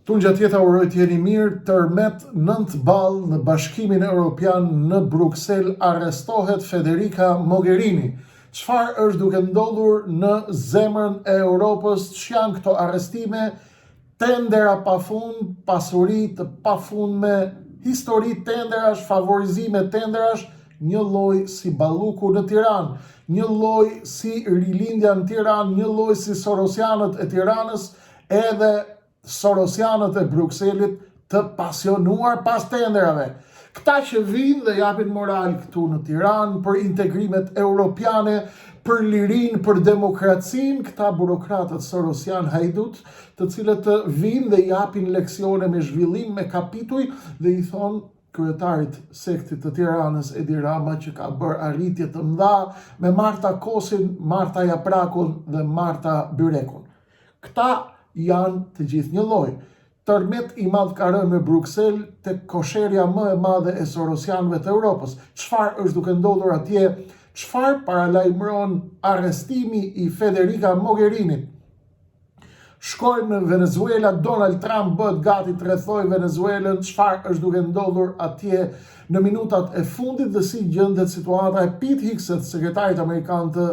Tunxha tjeta uroj të jeni mirë. Tërmet 9 ballë në Bashkimin Evropian në Bruksel arrestohet Federica Mogherini. Çfarë është duke ndodhur në zemrën e Europës? Ç'janë këto arrestime? Tendera pafund, pasuri të pafundme, histori tenderash, favorizime tenderash, një lloj si Balluku në Tiranë, një lloj si Rilindja në Tiranë, një lloj si Sorosianët e Tiranës, edhe Sorosianët e Brukselit të pasionuar pas tenderave. Këta që vinë dhe japin moral këtu në Tiranë për integrimet europiane, për lirinë, për demokracinë, këta burokratët Sorosian hajdut, të cilët vinë dhe japin leksione me zhvillim, me kapituj, dhe i thonë kryetarit sektit të Tiranës Edi Rama që ka bërë arritje të mëdha me Marta Kosin, Marta Japrakun dhe Marta Byrekun. Këta janë të gjithë një lloj. Tërmet i madh ka rënë në Bruksel tek kosherja më e madhe e Sorosianëve të Europës. Çfarë është duke ndodhur atje? Çfarë paralajmëron arrestimi i Federica Mogherini? Shkojmë në Venezuela, Donald Trump bëhet gati të rrethojë Venezuelën. Çfarë është duke ndodhur atje në minutat e fundit dhe si gjendet situata e Pete Hegseth, sekretarit amerikan të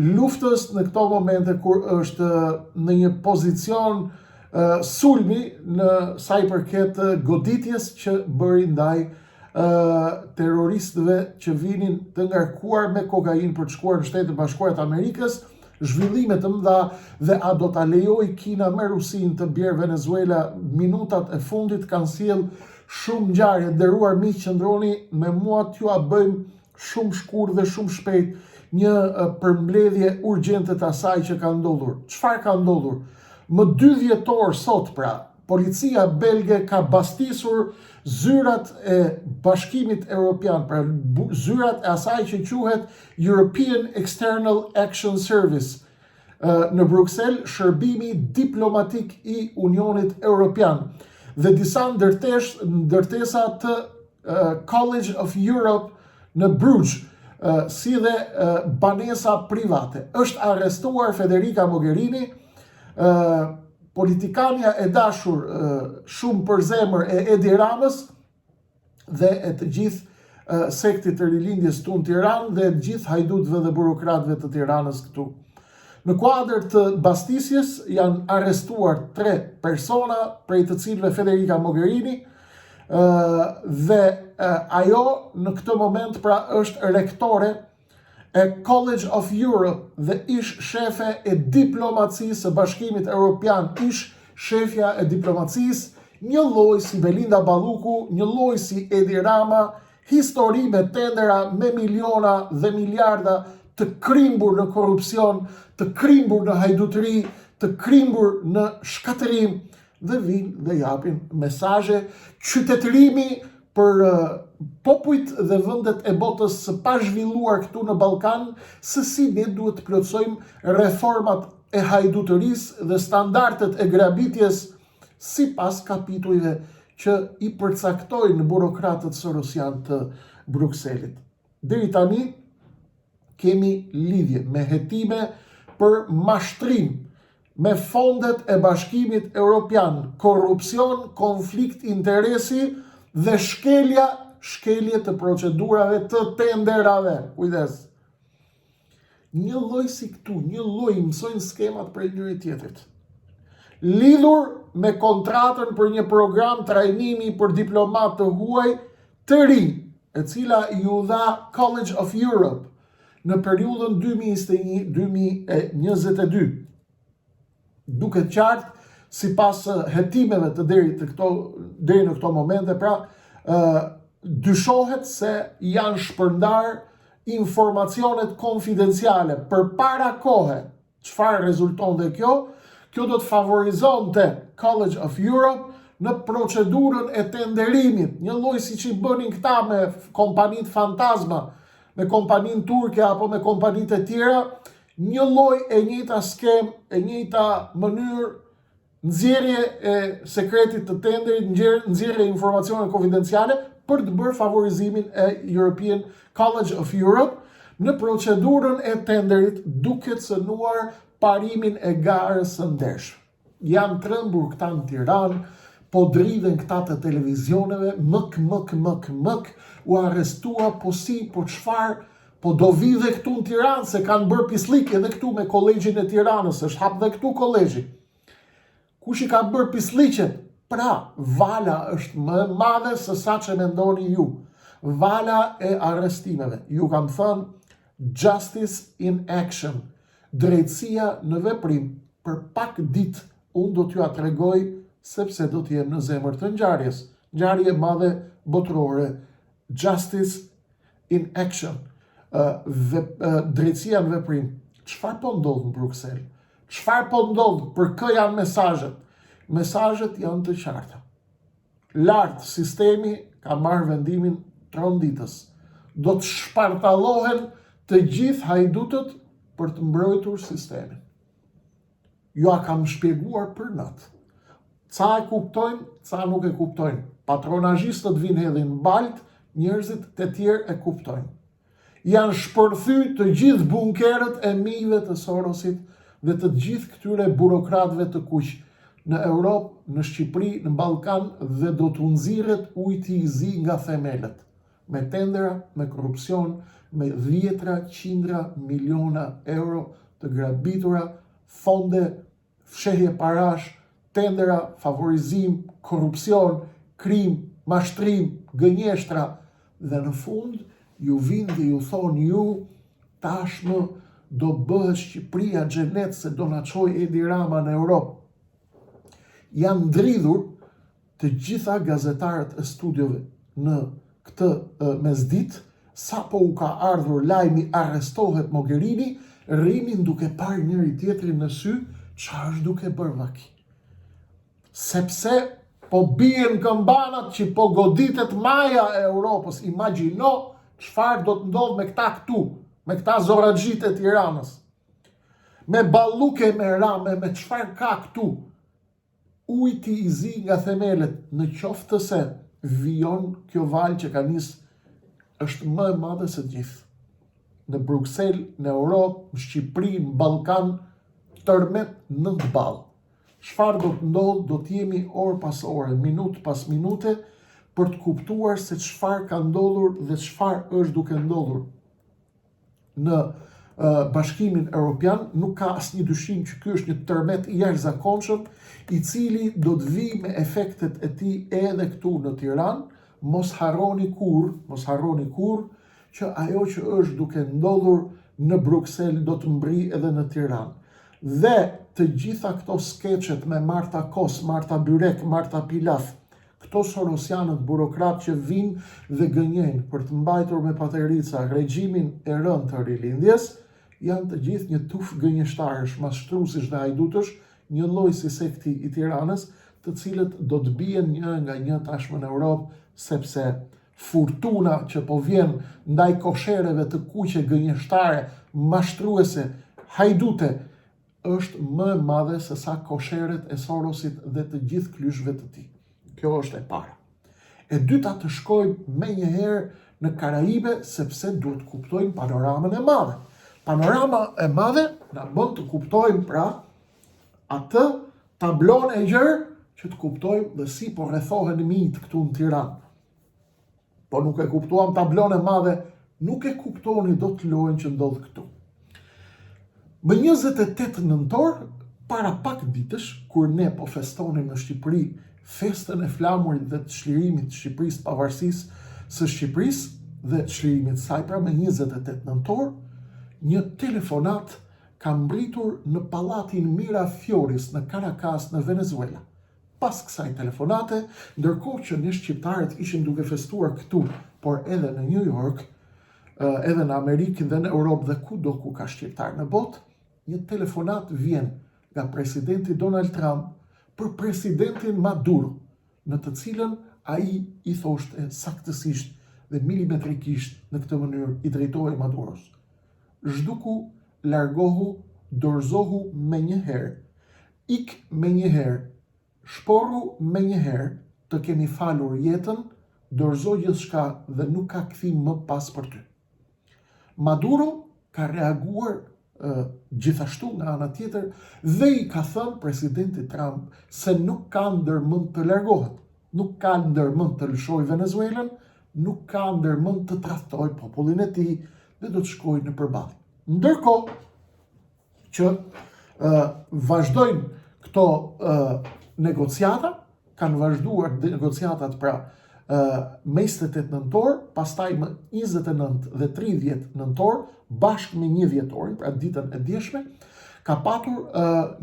luftës në këto momente kur është në një pozicion sulmi në sa i përket goditjes që bëri ndaj terroristëve që vinin të ngarkuar me kokainë për të shkuar në Shtetet Bashkuara të Amerikës, zhvillime të mëdha dhe a do ta lejoj Kina me Rusinë të bjerë Venezuela? Minutat e fundit kanë sjell shumë ngjarje. Nderuar miq, qëndroni me mua, t'ju a bëjmë shumë shkurt dhe shumë shpejt një përmbledhje urgjente të asaj që ka ndodhur. Çfarë ka ndodhur? Më 2 dhjetor sot pra, policia belge ka bastisur zyrat e Bashkimit Evropian, pra zyrat e asaj që quhet European External Action Service në Bruksel, shërbimi diplomatik i Unionit Evropian, dhe disa ndërtesa të College of Europe në Bruges, si dhe banesa private. Është arrestuar Federica Mogherini, politikania e dashur shumë për zemër e Edi Ramës dhe e të gjithë sektit të Rilindjes këtu në Tiranë dhe të gjithë hajdutëve dhe burokratëve të Tiranës këtu. Në kuadër të bastisjes janë arrestuar 3 persona, prej të cilëve Federica Mogherini, dhe ajo në këtë moment pra është rektore e College of Europe dhe ish shefe e diplomacisë së Bashkimit Evropian, ish shefja e diplomacisë, një lloj si Belinda Balluku, një lloj si Edi Rama, histori me tendera me miliona dhe miliarda, të krimbur në korrupsion, të krimbur në hajdutëri, të krimbur në shkatërim, dhe vinë dhe japin mesazhe qytetërimi për popujt dhe vendet e botës së pazhvilluar këtu në Ballkan, se si ne duhet të plotësojmë reformat e hajdutërisë dhe standardet e grabitjes sipas kapitujve që i përcaktojnë burokratët sorosian të Brukselit. Deri tani kemi lidhje me hetime për mashtrim me fondet e Bashkimit Evropian, korrupsion, konflikt interesi dhe shkelje të procedurave të tenderave. Kujdes. Një lloj si këtu, një lloj mësojnë skemat për njëri tjetrit. Lidhur me kontratën për një program trajnimi për diplomat të huaj të rinj, e cila ju dha College of Europe në periudhën 2021-2022. Duket qartë, sipas hetimeve të deri në këto momente, pra dyshohet se janë shpërndar informacionet konfidenciale për para kohe. Çfarë rezulton dhe kjo? Kjo do të favorizonte College of Europe në procedurën e tenderimit, një lloj siç i bënin këta me kompanitë fantazma, me kompaninë turke apo me kompanitë e tjera, një lloj e njëjta skem, e njëjta mënyrë, nxjerrje e sekretit të tenderit, nxjerrje informacione konfidenciale për të bërë favorizimin e European College of Europe në procedurën e tenderit, duke cënuar parimin e garës së ndershme. janë trembur këta në Tiranë, po dridhen këta të televizioneve, mëk, u arrestua, po si, po çfarë, po do vi dhe këtu në Tiranë, se kanë bërë pislike edhe këtu me kolegjin e Tiranës, është hap dhe këtu kolegji. Kush i ka bërë pisliqet? Pra, vala është më e madhe se sa që mendoni ju. Vala e arrestimeve. Ju kam thënë, justice in action. Drejtësia në veprim. Për pak ditë, unë do t'ju tregoj sepse do t'jem në zemër të ngjarjes. Ngjarje madhe botërore. Justice in action. Drejtësia në veprim. Çfarë po ndodh në Bruksel? Çfarë po ndodh? Për kë janë mesazhet? Mesazhet janë të qarta. Lartë sistemi ka marrë vendimin tronditës. Do të shpartallohen të gjithë hajdutët për të mbrojtur sistemin. Ju a kam shpjeguar për natë. Ca e kuptojnë, ca nuk e kuptojnë. Patronazhistët vinë hedhin balt, njerëzit të tjerë e kuptojnë. Janë shpërthy të gjithë bunkerët e mijëve të Sorosit dhe të gjithë këtyre burokratëve të kuq në Europë, në Shqipëri, në Ballkan dhe do të nxirret ujti i zi nga themelët. Me tendera, me korrupsion, me dhjetra, qindra, miliona euro të grabitura, fonde, fshehje parash, tendera, favorizim, korrupsion, krim, mashtrim, gënjeshtra dhe në fund ju vinë dhe ju thonë ju tashmë do bëhet Shqipëria xhenet se do na çojë Edi Rama në Europë. Janë ndridhur të gjitha gazetarët e studiove në këtë mesditë, sa po u ka ardhur lajmi arrestohet Mogherini, rrinin duke parë njëri tjetrin në sy, çfarë është duke bërë vaki. Sepse po bien këmbanat që po goditet maja e Europës, imagjino çfarë do të ndodh me këta këtu, me këta zoraxhit e Tiranës. Me balluke, me rame, me çfarë ka këtu. Ujti i zi nga themelet, në qoftë se vijon kjo valë që ka nisë, është më e madhe se gjithë. Në Bruksel, në Europë, në Shqipëri, në Ballkan, tërmet në të ballë. Çfarë do të ndodhë, do të jemi orë pas ore, minutë pas minute, për të kuptuar se çfarë ka ndodhur dhe çfarë është duke ndodhur. Në Bashkimin Evropian nuk ka asnjë dyshim që ky është një tërmet i jashtëzakonshëm, i cili do të vijë me efektet e tij edhe këtu në Tiranë. Mos harroni kur që ajo që është duke ndodhur në Bruksel do të mbri edhe në Tiranë. Dhe të gjitha këto skeçet me Marta Kos, Marta Byrek, Marta Pilaf, këto sorosianët burokratë që vinë dhe gënjejnë për të mbajtur me paterica regjimin e rënd të rilindjes, janë të gjithë një tuf gënjeshtarësh, mashtruesish dhe hajdutësh, një lloj si sekti i Tiranës, të cilët do të bien një nga një tashmë në Europë, sepse fortuna që po vjen ndaj koshereve të kuqe gënjeshtare, mashtruese, hajdute, është më e madhe se sa kosheret e Sorosit dhe të gjithë klyshëve të tij. Kjo është e para. E dyta, të shkojmë me njëherë në Karaibe, sepse duhet të kuptojmë panoramën e madhe. Panorama e madhe na bën të kuptojmë pra atë tablon e gjerë që të kuptojmë dhe si po rrethohen mijët këtu në Tiranë. Po nuk e kuptuam tablon e madhe, nuk e kuptoni do të lojën që ndodh këtu. Më 28 nëntor, para pak ditësh, kur ne po festonim në Shqipëri festën e flamurit dhe të çlirimit të Shqipërisë, pavarësisë së Shqipërisë dhe çlirimit të saj, pra me 28 nëntor, një telefonat ka mbritur në pallatin Miraflores në Caracas në Venezuela. Pas kësaj telefonate, ndërkohë që ne shqiptarët ishin duke festuar këtu, por edhe në New York, edhe në Amerikë dhe në Europë dhe kudo ku ka shqiptar në botë, një telefonat vjen nga presidenti Donald Trump për presidentin Maduro, në të cilën ai i thoshte saktësisht dhe milimetrikisht në këtë mënyrë i drejtohej Maduros. Zhduku, largohu, dorëzohu me njëherë, ik me njëherë, shporu me njëherë, të keni falur jetën, dorëzo gjithçka dhe nuk ka kthim më pas për ty. Maduro ka reaguar gjithashtu nga ana tjetër dhe i ka thënë presidenti Trump se nuk ka ndërmend të largohet, nuk ka ndërmend të lëshojë Venezuelën, nuk ka ndërmend të tradhtojë popullin e tij dhe do të shkojë në përballje. Ndërkohë që vazhdojnë këto negociata, kanë vazhduar negociatat pra me 28 nëntor, pastaj më 29 dhe 30 nëntor, bashkë me 1 dhjetorin, pra ditën e djeshme, ka patur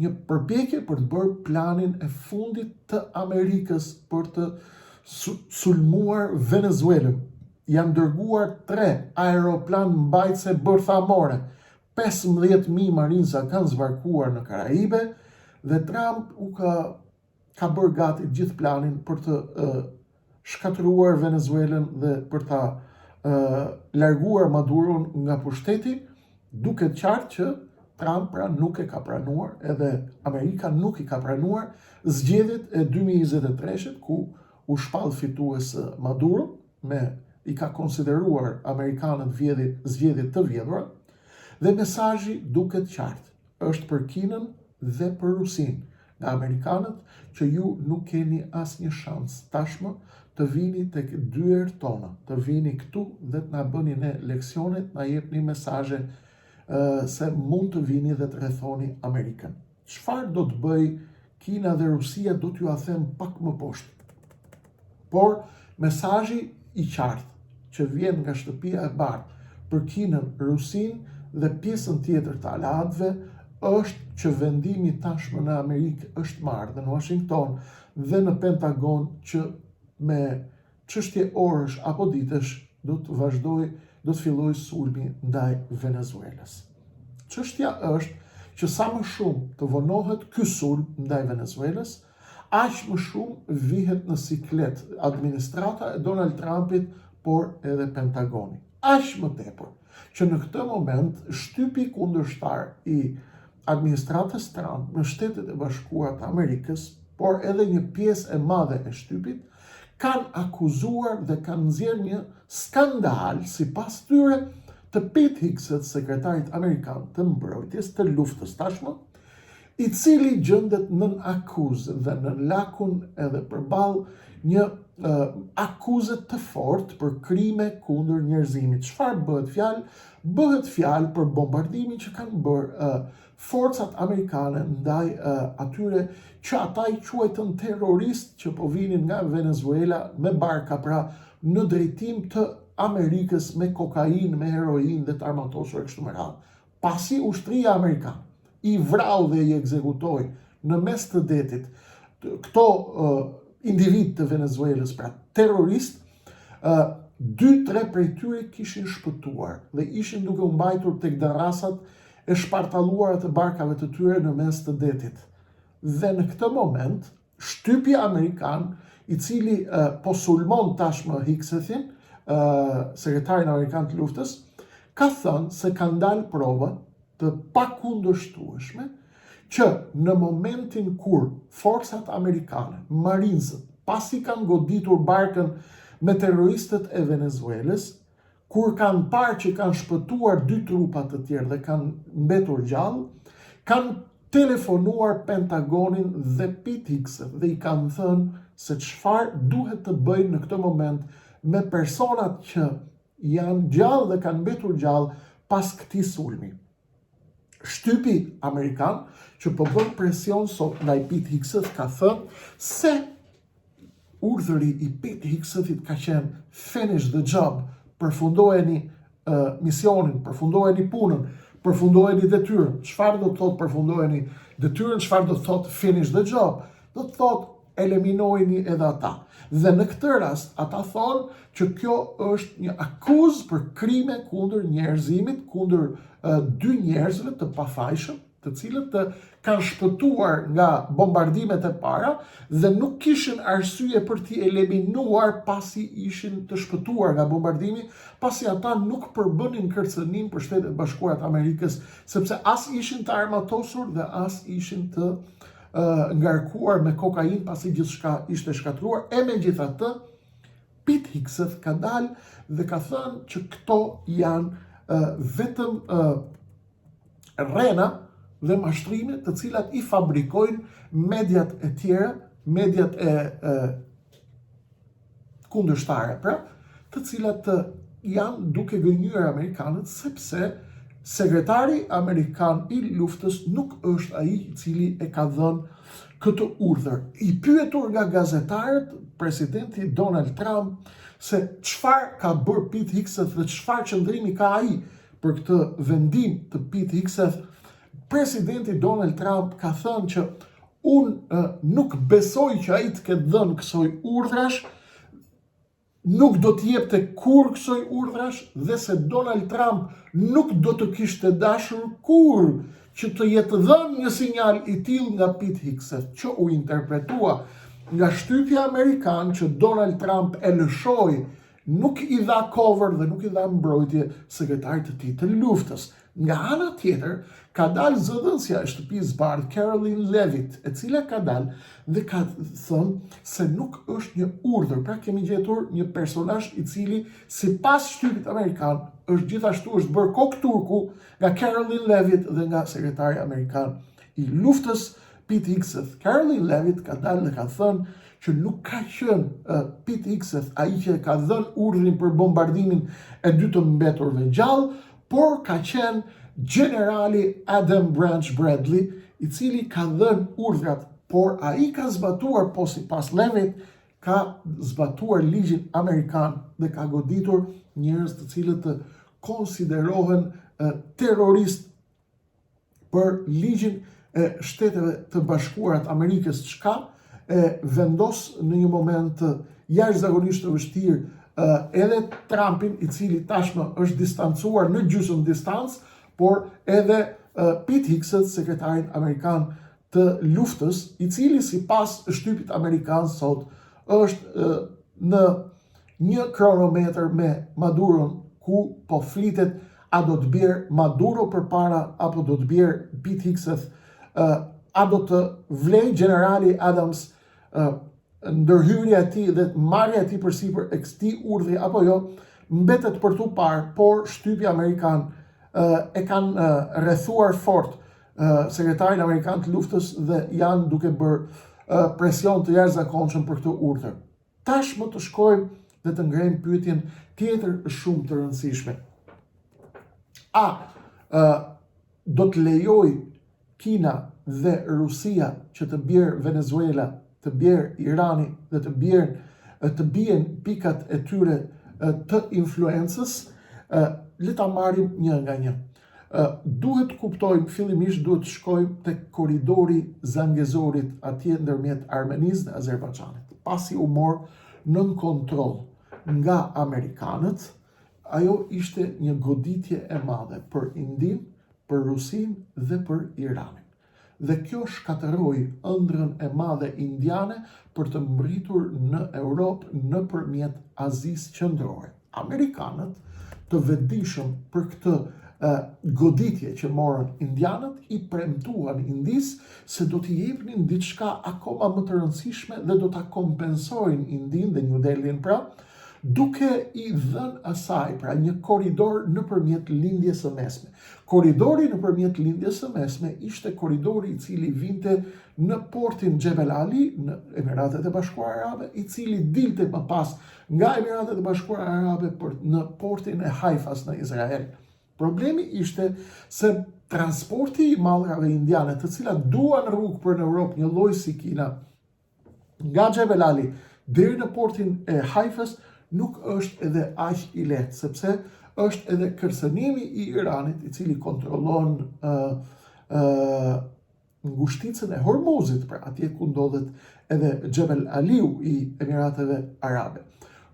një përpjekje për të bërë planin e fundit të Amerikës për të sulmuar Venezuelën. Janë dërguar 3 aeroplan mbajtëse bërthamore, 15.000 marinca kanë zbarkuar në Karaibe dhe Trump ka bërë gati gjithë planin për të shkatëruar Venezuelën dhe për ta larguar Maduron nga pushteti, duke qartë që Trump pra nuk e ka pranuar, edhe Amerika nuk i ka pranuar zgjedhjet e 2023-shit, ku u shpall fitues Maduro, i ka konsideruar Amerikanët zgjedhjet të vjedhura, dhe mesazhi duket qartë, është për Kinën dhe për Rusinë, nga Amerikanët, që ju nuk keni asnjë shans tashmë të vini tek dyert tona, të vini këtu dhe të na bëni ne leksione, të na jepni mesazhe se mund të vini dhe të rrethoni Amerikën. Çfarë do të bëj Kina dhe Rusia do t'ju a them pak më poshtë. Por mesazhi i qartë që vjen nga shtëpia e bardhë për Kinën, Rusinë dhe pjesën tjetër të aleatëve është që vendimi tashmë në Amerikë është marrë dhe në Washington dhe në Pentagon që me çështje orësh apo ditësh do të fillojë sulmi ndaj Venezuelës. Çështja është që sa më shumë të vonohet ky sulm ndaj Venezuelës, aq më shumë vihet në siklet administrata e Donald Trumpit, por edhe Pentagoni. Aq më tepër që në këtë moment shtypi kundërshtar i administratës Trump në Shtetet e Bashkuara të Amerikës, por edhe një pjesë e madhe e shtypit, kanë akuzuar dhe kanë nxjerrë një skandal sipas tyre të Pete Hegseth, sekretarit amerikan të mbrojtjes të luftës tashmë, i cili gjendet nën akuzë dhe në lakun edhe përballë një akuze të fortë për krime kundër njerëzimit. Çfarë bëhet fjalë? Bëhet fjalë për bombardimin që kanë bërë forcat amerikane ndaj atyre që ata i quajtën terrorist që po vinin nga Venezuela me barka, pra në drejtim të Amerikës me kokainë, me heroinë dhe të armatosur kështu me radhë. Pasi ushtria amerikane i vrau dhe i ekzekutoi në mes të detit këto individ të Venezuelës, pra terrorist, 2-3 prej tyre kishin shpëtuar dhe ishin duke u mbajtur tek darrasat e shpartalluara të barkave të tyre në mes të detit. Dhe në këtë moment, shtypi amerikan, i cili po sulmon tashmë Hegsethin, sekretarin amerikan të luftës, ka thënë se kanë dalë prova të pakundërshtueshme që në momentin kur forcat amerikane, marinësët, pasi kanë goditur barkën me terroristët e Venezuelës, kur kanë parë që kanë shpëtuar 2 trupa të tjerë dhe kanë mbetur gjallë, kanë telefonuar Pentagonin dhe Pete Hegseth dhe i kanë thënë se çfarë duhet të bëjnë në këtë moment me personat që janë gjallë dhe kanë mbetur gjallë pas këtij sulmi. Shtypi amerikan që po bën presion sot ndaj Pete Hegseth ka thënë se urdhëri i Pete Hegsethit ka qenë finish the job, përfundojeni misionin, përfundojeni punën, përfundojeni detyrën. Çfarë do të thotë përfundojeni detyrën? Çfarë do të thotë finish the job? Do të thotë eliminojeni edhe ata. Dhe në këtë rast ata thonë që kjo është një akuzë për krime kundër njerëzimit, kundër 2 njerëzve të pafajshëm, të cilët kanë shpëtuar nga bombardimet e para dhe nuk kishin arsye për t'i eliminuar pasi ishin të shpëtuar nga bombardimi, pasi ata nuk përbënin kërcënim për Shtetet Bashkuara të Amerikës, sepse as ishin të armatosur dhe as ishin të ngarkuar me kokainë pasi gjithçka ishte shkatruar. E megjithatë, Pete Hegseth ka dalë dhe ka thënë që këto janë vetëm rrena dhe mashtrime të cilat i fabrikojnë mediat e tjera, mediat e kundërshtare, pra, të cilat janë duke gënjur amerikanët sepse sekretari amerikan i luftës nuk është ai i cili e ka dhënë këtë urdhër. I pyetur nga gazetarët, presidenti Donald Trump se çfarë ka bërë Pete Hegseth dhe çfarë qëndrimi ka ai për këtë vendim të Pete Hegseth, presidenti Donald Trump ka thënë që unë nuk besoj që ai të ketë dhënë kësaj urdhrash, nuk do të jepte kur kësaj urdhrash dhe se Donald Trump nuk do të kishte dashur kur që të jetë dhënë një sinjal i tillë nga Pete Hegseth, që u interpretua nga shtypja amerikan që Donald Trump e lëshoi, nuk i dha cover dhe nuk i dha mbrojtje sekretarit të tij të luftës. Nga ana tjetër, ka dalë zëdhënësja e shtëpisë bardhë Caroline Leavitt, e cila ka dalë dhe ka thënë se nuk është një urdhër. Pra kemi gjetur një personazh i cili sipas shtypit amerikan është bërë kokturku nga Caroline Leavitt dhe nga sekretari amerikan i luftës Pete Hegseth. Caroline Leavitt ka dalë dhe ka thënë që nuk ka qenë Pete Hegseth ai që ka dhënë urdhrin për bombardimin e dy të mbeturve gjallë, por ka qenë generali Adam Branch Bradley, i cili ka dhënë urdhrat, por ai ka zbatuar, po sipas Leavitt, ka zbatuar ligjin amerikan dhe ka goditur njerëz të cilët të konsiderohen terrorist për ligjin e Shteteve të Bashkuara të Amerikës, çka e vendos në një moment jashtëzakonisht të vështirë edhe Trumpin, i cili tashmë është distancuar në gjysmë distancë, por edhe Pete Hegseth, sekretarin amerikan të luftës, i cili sipas shtypit amerikan sot është në një kronometër me Maduron, ku po flitet a do të bjerë Maduro përpara apo do të bjerë Pete Hegseth, a do të vlej generali Adams ndërhyrja e tij dhe marrja e tij përsipër e këtij urdhri apo jo, mbetet për tu parë, por shtypja amerikan e kanë rrethuar fort sekretarin amerikan të luftës dhe janë duke bërë presion të jashtëzakonshëm për këtë urdhër. Tashmë të shkojmë dhe të ngrejmë pyetjen tjetër shumë të rëndësishme. Do të lejoj Kina dhe Rusia që të bjerë Venezuela, të bjerë Irani dhe të bien pikat e tyre të influencës? Le ta marrim një nga një. Duhet kuptojmë, fillimisht duhet të shkojmë tek korridori Zangezorit atje ndërmjet Armenisë dhe Azerbajxhanit. Pasi u mor nën kontroll nga amerikanët, ajo ishte një goditje e madhe për Indinë, për Rusinë dhe për Iranin. Dhe kjo shkatëroi ëndrrën e madhe indiane për të mbritur në Europë nëpërmjet Azisë Qendrore. Amerikanët, të vetëdijshëm për këtë goditje që morën indianët, i premtuan Indisë se do t'i jepnin diçka akoma më të rëndësishme dhe do ta kompensojnë Indinë dhe New Delhin, pra, duke i dhënë asaj pra një korridor nëpërmjet lindjes së mesme. Korridori nëpërmjet lindjes së mesme ishte korridori i cili vinte në portin Jebel Ali në Emiratet e Bashkuara Arabe, i cili dilte më pas nga Emiratet e Bashkuara Arabe në portin e Haifas në Izrael. Problemi ishte se transporti i mallrave indiane, të cilat duan rrugë për në Europë, një lloj si Kina, nga Jebel Ali deri në portin e Haifas, nuk është edhe aq i lehtë, sepse është edhe kërcënimi i Iranit, i cili kontrollon ngushticën e Hormuzit, pra atje ku ndodhet edhe Jebel Aliu i Emirateve Arabe.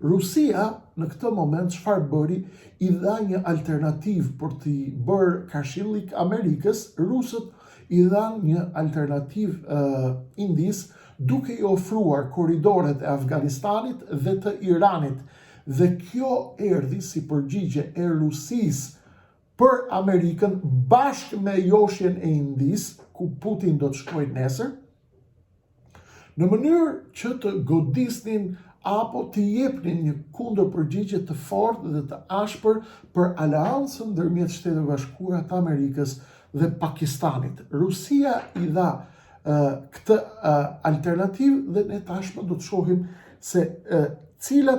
Rusia në këtë moment çfarë bëri? I dha një alternativë për t'i bërë kashillik Amerikës. Rusët i dhanë një alternativë Indisë, duke i ofruar korridoret e Afganistanit dhe të Iranit. Dhe kjo erdhi si përgjigje e Rusisë për Amerikën bashkë me joshjen e Indisë, ku Putin do të shkojë nesër, në mënyrë që të godisnin apo të jepnin një kundër përgjigje të fortë dhe të ashpër për aleancën ndërmjet Shteteve Bashkuara të Amerikës dhe Pakistanit. Rusia i dha këtë alternativë dhe ne tashmë do të shohim se cili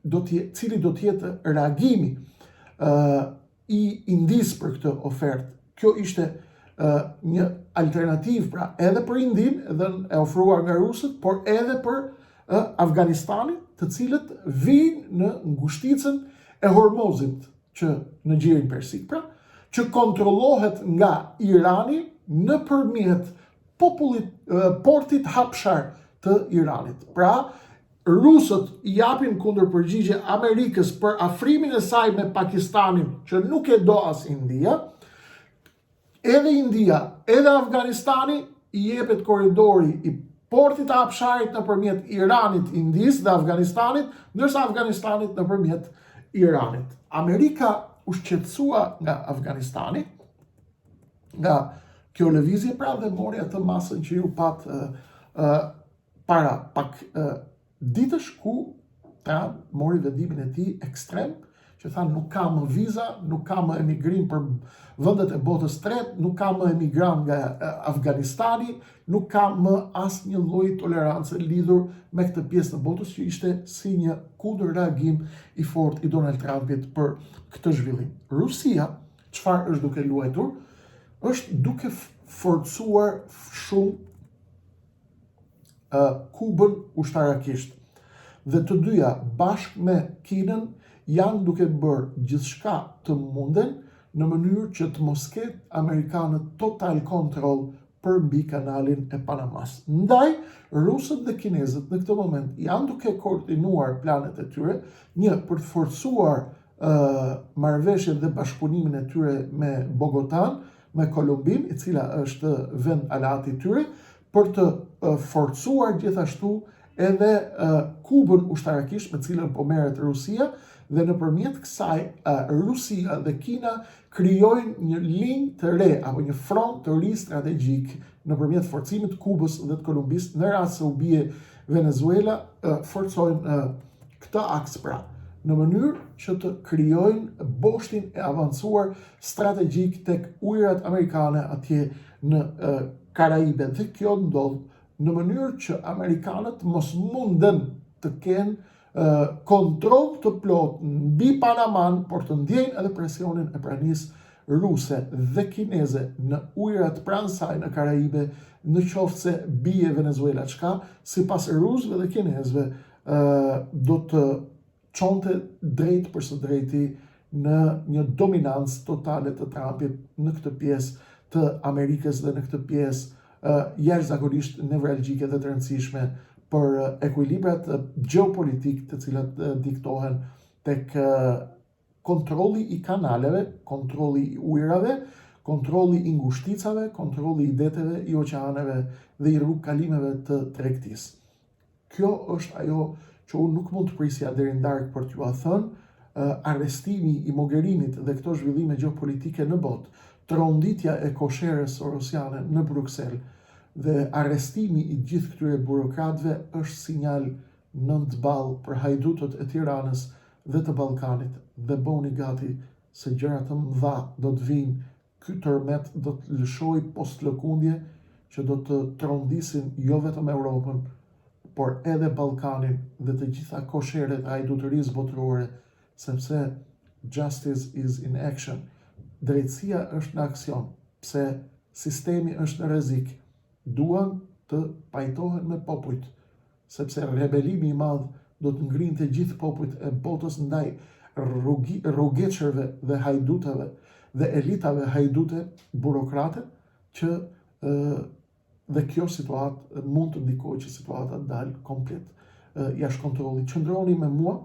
do të jetë reagimi i Indis për këtë ofertë. Kjo ishte një alternativë pra edhe për Indin dhe e ofruar nga rusët, por edhe për Afganistanin, të cilët vinë në ngushticën e Hormozit që në gjirin persik, pra, që kontrollohet nga Irani nëpërmjet portit hapshar të Iranit. Pra, rusët i japin kundërpërgjigje Amerikës për afrimin e saj me Pakistanin, që nuk e do as India. Edhe India, edhe Afganistani i jepet korridori i portit të hapsharit nëpërmjet Iranit, Indis dhe Afganistanit, ndërsa Afganistanit nëpërmjet Iranit. Amerika u shqetësua nga Afganistani, nga kjo lëvizje, pra, dhe mori atë masën që ju pat para pak ditësh, ku mori vendimin e tij ekstrem, që tha nuk ka më viza, nuk ka më emigrim për vendet e botës tretë, nuk ka më emigran nga Afganistani, nuk ka më asnjë lloj tolerance lidhur me këtë pjesë të botës, që ishte si një kundërreagim i fortë i Donald Trumpit për këtë zhvillim. Rusia, çfarë është duke luajtur? Është duke forcuar shumë Kubën ushtarakisht. Dhe të dyja bashkë me Kinën janë duke bërë gjithçka të munden në mënyrë që të mos ketë amerikanët total kontroll për mbi kanalin e Panamas. Ndaj, rusët dhe kinezët në këtë moment janë duke koordinuar planet e tyre, një për të forcuar marrëveshjet dhe bashkëpunimin e tyre me Bogotan, me Kolumbin, i cila është vend alati i tyre, për të forcuar gjithashtu edhe Kubën ushtarakisht me cilën po merret Rusia, dhe nëpërmjet kësaj Rusia dhe Kina krijojnë një linjë të re apo një front të ri strategjik nëpërmjet forcimit të Kubës dhe të Kolumbisë. Në rast se u bie Venezuela, forcojnë këtë aks, pra, në mënyrë që të krijojnë boshtin e avancuar strategjik tek ujërat amerikane atje në Karaibe. Dhe kjo ndodh në mënyrë që amerikanët mos munden të kenë kontroll të plot mbi Panaman, por të ndjejnë edhe presionin e pranisë ruse dhe kineze në ujërat pranë saj në Karaibe, në qoftë se bie Venezuela, çka sipas rusëve dhe kinezëve do të çonte drejt për së drejti në një dominancë totale të Trumpit në këtë pjesë të Amerikës dhe në këtë pjesë jashtëzakonisht nevralgjike dhe të rëndësishme për ekuilibrat gjeopolitik të cilat diktohen tek kontrolli i kanaleve, kontrolli i ujërave, kontrolli i ngushticave, kontrolli i deteve, i oqeaneve dhe i rrugkalimeve të tregtisë. Kjo është ajo që unë nuk mund të prisja deri ndarkë për t'ju thënë, arrestimi i Mogherinit dhe këto zhvillime gjeopolitike në botë, tronditja e kosherës sorosiane në Bruksel dhe arrestimi i gjithë këtyre burokratëve është sinjal nëntball për hajdutët e Tiranës dhe të Ballkanit, dhe bëuni gati se gjëra të mëdha do të vinë. Ky tërmet do të lëshojë postlëkundje që do të trondisin jo vetëm Europën, por edhe Ballkanin dhe të gjitha kosheret e hajdutërisë botërore, sepse justice is in action. Drejtësia është në aksion, pse sistemi është në rrezik. Duan të pajtohen me popujt, sepse rebelimi i madh do të ngrinte gjithë popujt e botës ndaj rrugeçërve dhe hajdutave dhe elitave hajdute burokrate, që dhe kjo situatë mund të ndikojë që situata dalë komplet jashtë kontrollit. Qëndroni me mua,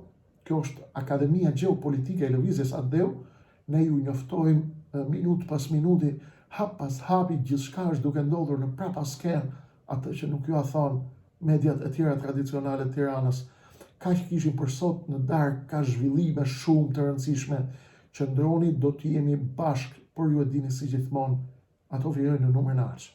kjo është Akademia Gjeopolitike e Lëvizjes Andeu. Ne ju njoftojmë minutë pas minuti, hap pas hapi, gjithçka është duke ndodhur në prapasken atë që nuk ju a thonë mediat e tjera tradicionale të Tiranës. Kaq kishim për sot në darkë, ka zhvillime shumë të rëndësishme. Qëndroni, do të jemi bashkë, por ju e dini si gjithmonë, ato vijojnë në numër naç.